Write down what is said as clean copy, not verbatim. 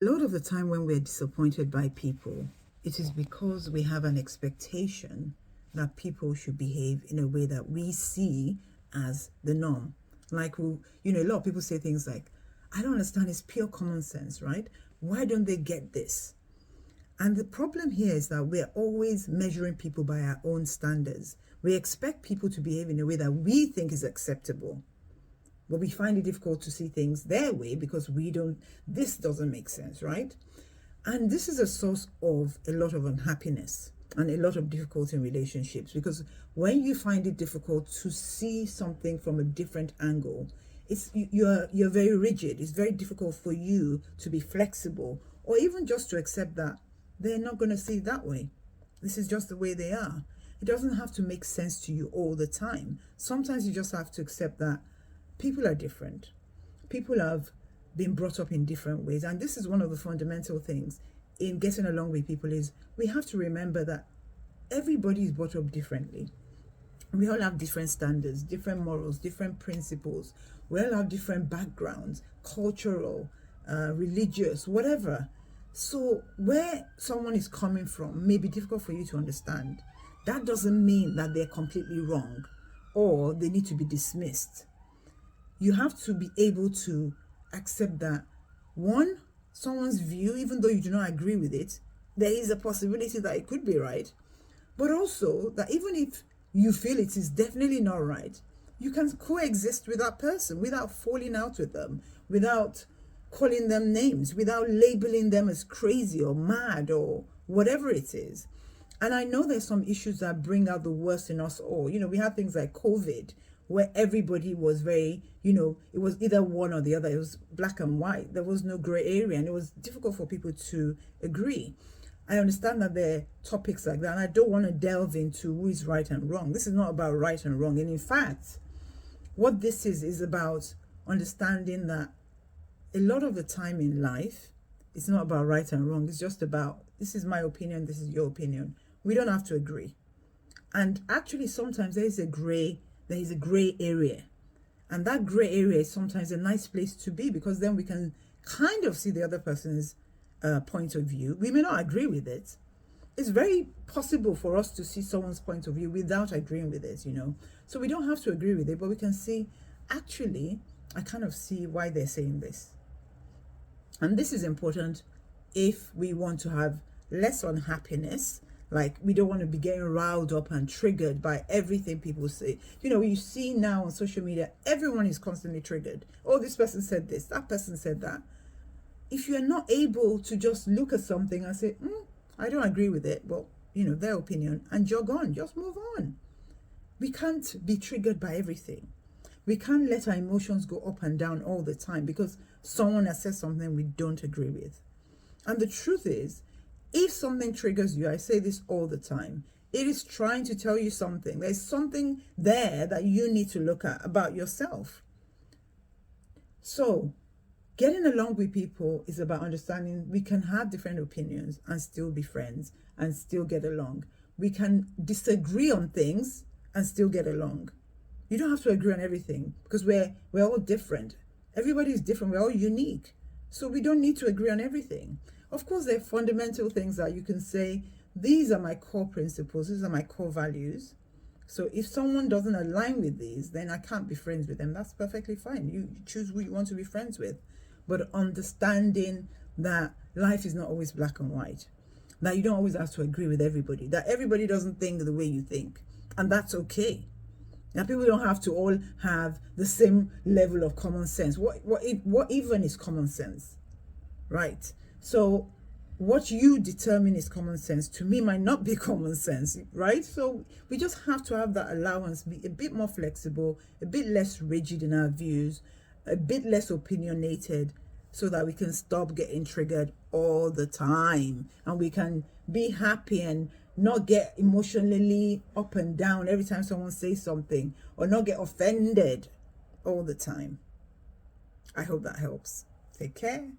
A lot of the time when we're disappointed by people, it is because we have an expectation that people should behave in a way that we see as the norm. Like, a lot of people say things like, I don't understand, it's pure common sense, right? Why don't they get this? And the problem here is that we're always measuring people by our own standards. We expect people to behave in a way that we think is acceptable, but we find it difficult to see things their way because this doesn't make sense, right? And this is a source of a lot of unhappiness and a lot of difficulty in relationships, because when you find it difficult to see something from a different angle, you're very rigid. It's very difficult for you to be flexible, or even just to accept that they're not going to see it that way. This is just the way they are. It doesn't have to make sense to you all the time. Sometimes you just have to accept that people are different. People have been brought up in different ways. And this is one of the fundamental things in getting along with people, is we have to remember that everybody is brought up differently. We all have different standards, different morals, different principles. We all have different backgrounds, cultural, religious, whatever. So where someone is coming from may be difficult for you to understand. That doesn't mean that they're completely wrong or they need to be dismissed. You have to be able to accept that, one, someone's view, even though you do not agree with it, there is a possibility that it could be right. But also that even if you feel it is definitely not right, you can coexist with that person without falling out with them, without calling them names, without labeling them as crazy or mad or whatever it is. And I know there's some issues that bring out the worst in us all. We had things like COVID, where everybody was very, it was either one or the other. It was black and white. There was no gray area, and it was difficult for people to agree. I understand that there are topics like that, and I don't want to delve into who is right and wrong. This is not about right and wrong. And in fact, what this is about understanding that a lot of the time in life, it's not about right and wrong. It's just about, this is my opinion, this is your opinion. We don't have to agree. And actually, sometimes there is a gray area. And that gray area is sometimes a nice place to be, because then we can kind of see the other person's point of view. We may not agree with it. It's very possible for us to see someone's point of view without agreeing with it, So we don't have to agree with it, but we can see, actually, I kind of see why they're saying this. And this is important if we want to have less unhappiness. Like, we don't want to be getting riled up and triggered by everything people say. You see now on social media, everyone is constantly triggered. Oh, this person said this, that person said that. If you're not able to just look at something and say, I don't agree with it, well, their opinion, and jog on, just move on. We can't be triggered by everything. We can't let our emotions go up and down all the time because someone has said something we don't agree with. And the truth is, if something triggers you, I say this all the time, it is trying to tell you something. There's something there that you need to look at about yourself. So, getting along with people is about understanding we can have different opinions and still be friends and still get along. We can disagree on things and still get along. You don't have to agree on everything because we're all different. Everybody is different. We're all unique. So we don't need to agree on everything. Of course, there are fundamental things that you can say, these are my core principles, these are my core values. So if someone doesn't align with these, then I can't be friends with them. That's perfectly fine. You choose who you want to be friends with. But understanding that life is not always black and white, that you don't always have to agree with everybody, that everybody doesn't think the way you think, and that's okay. Now, people don't have to all have the same level of common sense. What even is common sense, right? So what you determine is common sense to me might not be common sense, right? So we just have to have that allowance, be a bit more flexible, a bit less rigid in our views, a bit less opinionated, so that we can stop getting triggered all the time and we can be happy and not get emotionally up and down every time someone says something, or not get offended all the time. I hope that helps. Take care.